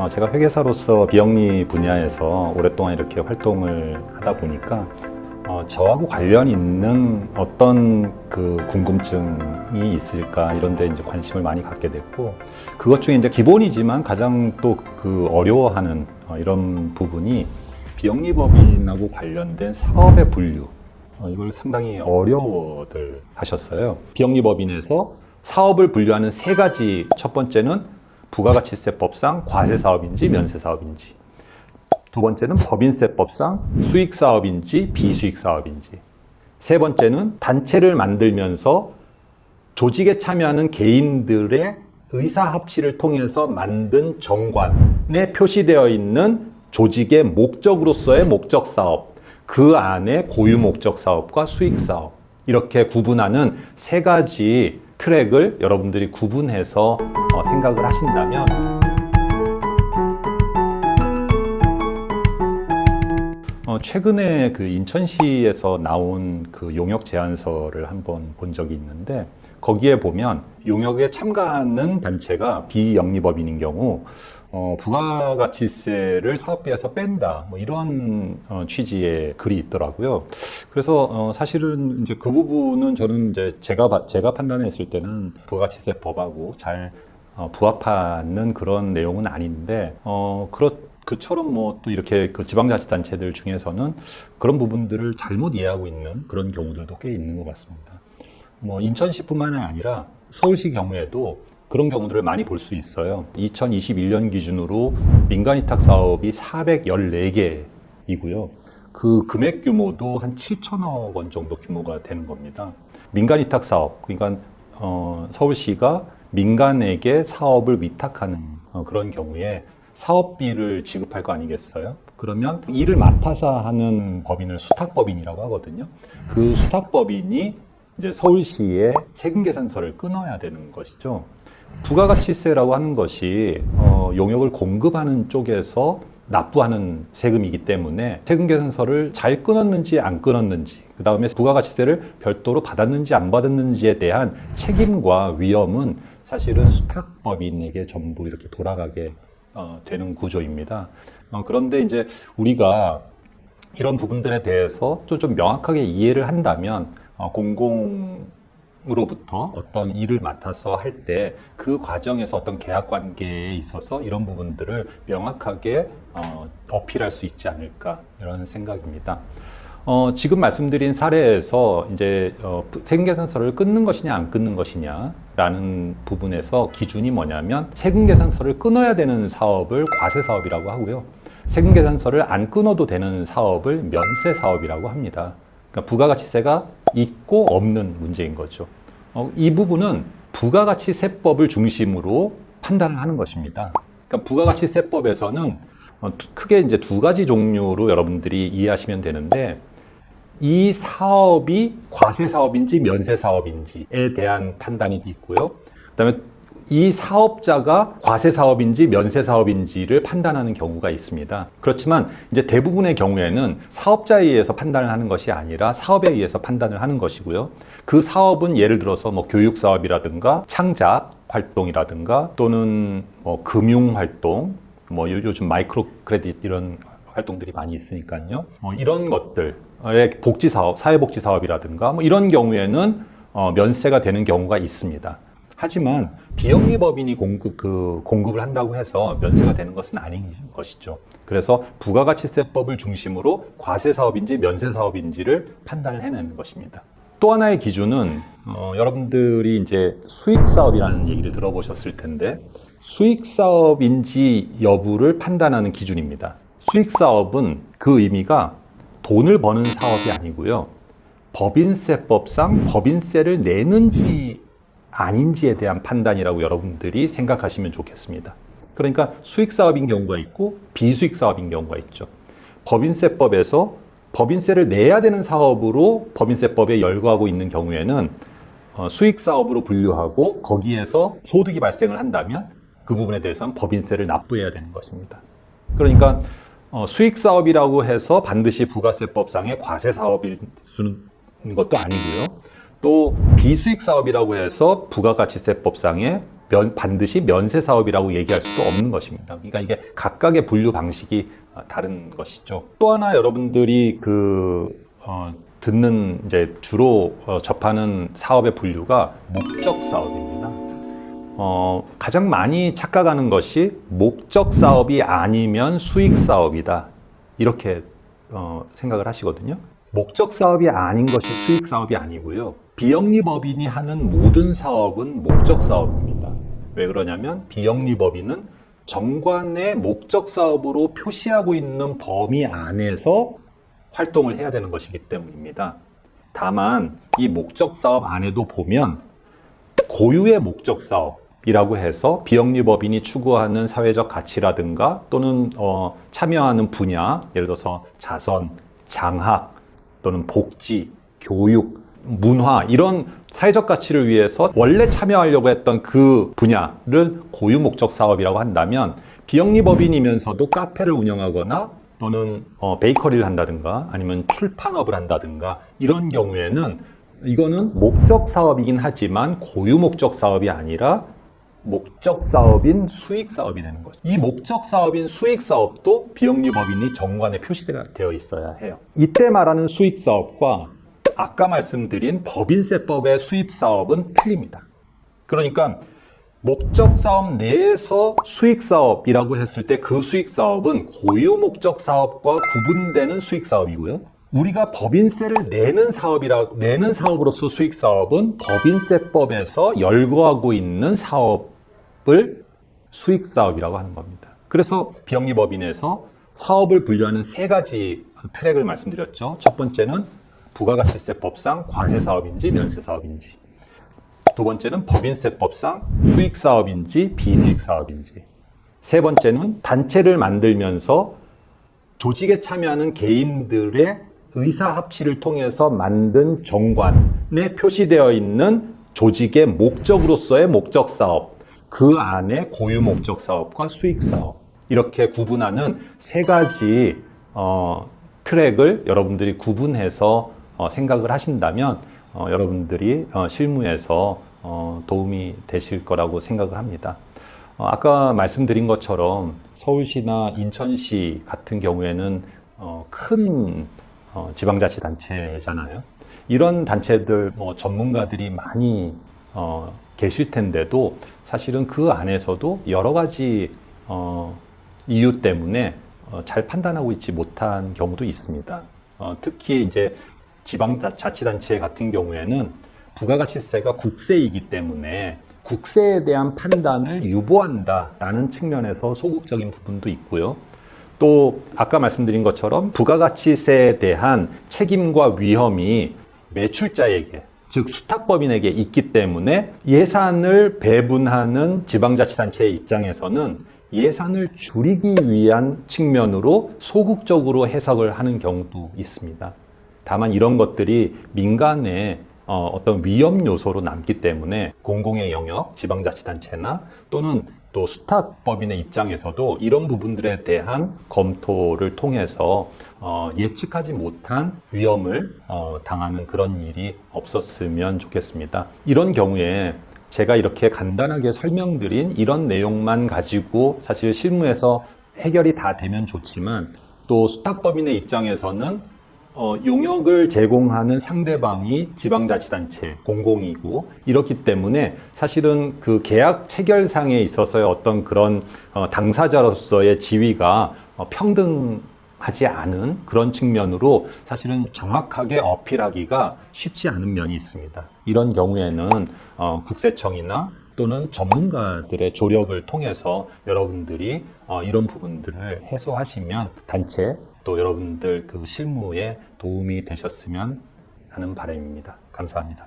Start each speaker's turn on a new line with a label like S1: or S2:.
S1: 제가 회계사로서 비영리 분야에서 오랫동안 이렇게 활동을 하다 보니까 저하고 관련 있는 어떤 그 궁금증이 있을까 이런 데 이제 관심을 많이 갖게 됐고, 그것 중에 이제 기본이지만 가장 또 그 어려워하는 이런 부분이 비영리법인하고 관련된 사업의 분류. 이걸 상당히 어려워들 하셨어요. 비영리법인에서 사업을 분류하는 세 가지. 첫 번째는 부가가치세법상 과세사업인지 면세사업인지, 두 번째는 법인세법상 수익사업인지 비수익사업인지, 세 번째는 단체를 만들면서 조직에 참여하는 개인들의 의사합치를 통해서 만든 정관에 표시되어 있는 조직의 목적으로서의 목적사업, 그 안에 고유목적사업과 수익사업, 이렇게 구분하는 세 가지 트랙을 여러분들이 구분해서 생각을 하신다면, 최근에 그 인천시에서 나온 그 용역 제안서를 한번 본 적이 있는데, 거기에 보면 용역에 참가하는 단체가 비영리법인인 경우 부가가치세를 사업비에서 뺀다, 뭐 이런 취지의 글이 있더라고요. 그래서 사실은 이제 그 부분은 저는 이제 제가 판단했을 때는 부가가치세법하고 잘 부합하는 그런 내용은 아닌데, 그처럼 뭐 또 이렇게 그 지방자치단체들 중에서는 그런 부분들을 잘못 이해하고 있는 그런 경우들도 꽤 있는 것 같습니다. 뭐 인천시뿐만 아니라 서울시 경우에도 그런 경우들을 많이 볼 수 있어요. 2021년 기준으로 민간위탁 사업이 414개이고요. 그 금액 규모도 한 7천억 원 정도 규모가 되는 겁니다. 민간위탁 사업, 그러니까 서울시가 민간에게 사업을 위탁하는 그런 경우에 사업비를 지급할 거 아니겠어요? 그러면 일을 맡아서 하는 법인을 수탁법인이라고 하거든요. 그 수탁법인이 이제 서울시에 세금계산서를 끊어야 되는 것이죠. 부가가치세라고 하는 것이 용역을 공급하는 쪽에서 납부하는 세금이기 때문에 세금계산서를 잘 끊었는지 안 끊었는지, 그 다음에 부가가치세를 별도로 받았는지 안 받았는지에 대한 책임과 위험은 사실은 수탁법인에게 전부 이렇게 돌아가게 되는 구조입니다. 그런데 이제 우리가 이런 부분들에 대해서 좀 명확하게 이해를 한다면, 공공으로부터 어떤 일을 맡아서 할 때 그 과정에서 어떤 계약 관계에 있어서 이런 부분들을 명확하게 어필할 수 있지 않을까, 이런 생각입니다. 지금 말씀드린 사례에서 이제 세금계산서를 끊는 것이냐 안 끊는 것이냐라는 부분에서 기준이 뭐냐면, 세금계산서를 끊어야 되는 사업을 과세사업이라고 하고요, 세금계산서를 안 끊어도 되는 사업을 면세사업이라고 합니다. 그러니까 부가가치세가 있고 없는 문제인 거죠. 이 부분은 부가가치세법을 중심으로 판단을 하는 것입니다. 그러니까 부가가치세법에서는 크게 이제 두 가지 종류로 여러분들이 이해하시면 되는데, 이 사업이 과세사업인지 면세사업인지에 대한 판단이 있고요. 그다음에 이 사업자가 과세사업인지 면세사업인지를 판단하는 경우가 있습니다. 그렇지만 이제 대부분의 경우에는 사업자에 의해서 판단을 하는 것이 아니라 사업에 의해서 판단을 하는 것이고요. 그 사업은 예를 들어서 뭐 교육사업이라든가 창작 활동이라든가 또는 뭐 금융활동, 뭐 요즘 마이크로 크레딧 이런 활동들이 많이 있으니까요. 이런 것들의 복지사업, 사회복지사업이라든가 뭐 이런 경우에는 면세가 되는 경우가 있습니다. 하지만 비영리법인이 공급을 한다고 해서 면세가 되는 것은 아닌 것이죠. 그래서 부가가치세법을 중심으로 과세사업인지 면세사업인지를 판단을 해내는 것입니다. 또 하나의 기준은 여러분들이 이제 수익사업이라는 얘기를 들어보셨을 텐데, 수익사업인지 여부를 판단하는 기준입니다. 수익사업은 그 의미가 돈을 버는 사업이 아니고요, 법인세법상 법인세를 내는지 아닌지에 대한 판단이라고 여러분들이 생각하시면 좋겠습니다. 그러니까 수익사업인 경우가 있고 비수익사업인 경우가 있죠. 법인세법에서 법인세를 내야 되는 사업으로 법인세법에 열거하고 있는 경우에는 수익사업으로 분류하고 거기에서 소득이 발생을 한다면 그 부분에 대해서는 법인세를 납부해야 되는 것입니다. 그러니까 수익사업이라고 해서 반드시 부가세법상의 과세사업일 수는 것도 아니고요. 또 비수익 사업이라고 해서 부가가치세법상의 반드시 면세 사업이라고 얘기할 수도 없는 것입니다. 그러니까 이게 각각의 분류 방식이 다른 것이죠. 또 하나 여러분들이 듣는 이제 주로 접하는 사업의 분류가 목적 사업입니다. 가장 많이 착각하는 것이 목적 사업이 아니면 수익 사업이다. 이렇게 생각을 하시거든요. 목적 사업이 아닌 것이 수익 사업이 아니고요. 비영리법인이 하는 모든 사업은 목적 사업입니다. 왜 그러냐면 비영리법인은 정관의 목적 사업으로 표시하고 있는 범위 안에서 활동을 해야 되는 것이기 때문입니다. 다만 이 목적 사업 안에도 보면 고유의 목적 사업이라고 해서 비영리법인이 추구하는 사회적 가치라든가 또는 참여하는 분야, 예를 들어서 자선, 장학 또는 복지, 교육, 문화 이런 사회적 가치를 위해서 원래 참여하려고 했던 그 분야를 고유 목적 사업이라고 한다면 비영리법인이면서도 카페를 운영하거나 또는 베이커리를 한다든가 아니면 출판업을 한다든가 이런 경우에는 이거는 목적 사업이긴 하지만 고유 목적 사업이 아니라 목적 사업인 수익 사업이 되는 거죠. 이 목적 사업인 수익 사업도 비영리법인이 정관에 표시되어 있어야 해요. 이때 말하는 수익 사업과 아까 말씀드린 법인세법의 수입 사업은 틀립니다. 그러니까 목적 사업 내에서 수익 사업이라고 했을 때 그 수익 사업은 고유 목적 사업과 구분되는 수익 사업이고요. 우리가 법인세를 내는 사업으로서 수익 사업은 법인세법에서 열거하고 있는 사업을 수익 사업이라고 하는 겁니다. 그래서 비영리법인에서 사업을 분류하는 세 가지 트랙을 말씀드렸죠. 첫 번째는 부가가치세법상 과세사업인지 면세사업인지, 두 번째는 법인세법상 수익사업인지 비수익사업인지, 세 번째는 단체를 만들면서 조직에 참여하는 개인들의 의사합치를 통해서 만든 정관에 표시되어 있는 조직의 목적으로서의 목적사업, 그 안에 고유 목적사업과 수익사업, 이렇게 구분하는 세 가지 트랙을 여러분들이 구분해서 생각을 하신다면 여러분들이 실무에서 도움이 되실 거라고 생각을 합니다. 아까 말씀드린 것처럼 서울시나 인천시 같은 경우에는 큰 지방자치단체잖아요. 이런 단체들 전문가들이 많이 계실 텐데도 사실은 그 안에서도 여러 가지 이유 때문에 잘 판단하고 있지 못한 경우도 있습니다. 특히 이제 지방자치단체 같은 경우에는 부가가치세가 국세이기 때문에 국세에 대한 판단을 유보한다라는 측면에서 소극적인 부분도 있고요. 또 아까 말씀드린 것처럼 부가가치세에 대한 책임과 위험이 매출자에게, 즉 수탁법인에게 있기 때문에 예산을 배분하는 지방자치단체의 입장에서는 예산을 줄이기 위한 측면으로 소극적으로 해석을 하는 경우도 있습니다. 다만 이런 것들이 민간의 어떤 위험 요소로 남기 때문에 공공의 영역, 지방자치단체나 또는 또 수탁법인의 입장에서도 이런 부분들에 대한 검토를 통해서 예측하지 못한 위험을 당하는 그런 일이 없었으면 좋겠습니다. 이런 경우에 제가 이렇게 간단하게 설명드린 이런 내용만 가지고 사실 실무에서 해결이 다 되면 좋지만 또 수탁법인의 입장에서는 용역을 제공하는 상대방이 지방자치단체, 공공이고 이렇기 때문에 사실은 그 계약 체결상에 있어서의 어떤 그런 당사자로서의 지위가 평등하지 않은 그런 측면으로 사실은 정확하게 어필하기가 쉽지 않은 면이 있습니다. 이런 경우에는 국세청이나 또는 전문가들의 조력을 통해서 여러분들이 이런 부분들을 해소하시면 단체 또 여러분들 그 실무에 도움이 되셨으면 하는 바람입니다. 감사합니다.